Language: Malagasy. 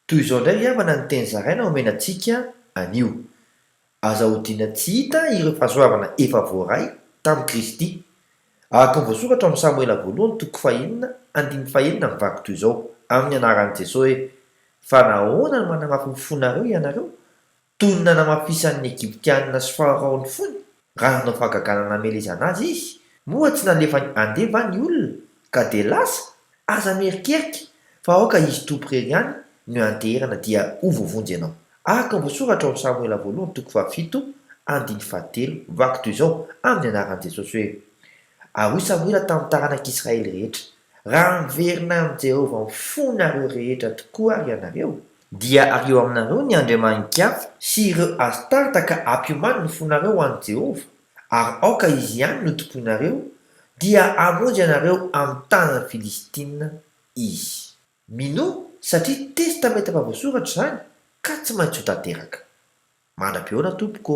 toy izao indray havana ny teny zaraina omena antsika anio azahodina tsy hita ireo fahasoavana efa voaray tamin'i Kristy araka ny voasoratra amin'ny Samoela voalohany toko fahenina andiny fahenina mivaky toy izao amin'ny anaran'i Jesosy hoe fa nahoana no manamafy ny fonareo ianareo toy ny nanamafisan'ny Egiptianina sy Faraony fony raha nanao fahagaganana hamelezana azy izy moa tsy nalefany andeva ny olona ka dia lasa aza merikerika fa aoka izy tomporeny ihany no anteherana dia ho voavonjy ianao araka ny voasoratra amin'ny Samoela voalohany toko fahafito andiny fahatelo mivaky toy izao amin'ny anaran'i Jesosy hoe ary hoy Samoela tamin'ny taranak'Israely rehetra raha miverina amin'i Jehovah ny fonareo rehetra tokoa ary ianareo dia areo aminareo ny andriamanin-kafa sy ireo astarta ka ampiomany ny fonareo ho an'i Jehovah ary aoka izy ihany no tomponareo dia hamonjy ianareo amin'ny tanan'ny Filistina izy minoa satria testameta efa voasoratra izany ka tsy maintsy ho tanteraka manam-peona tompoko.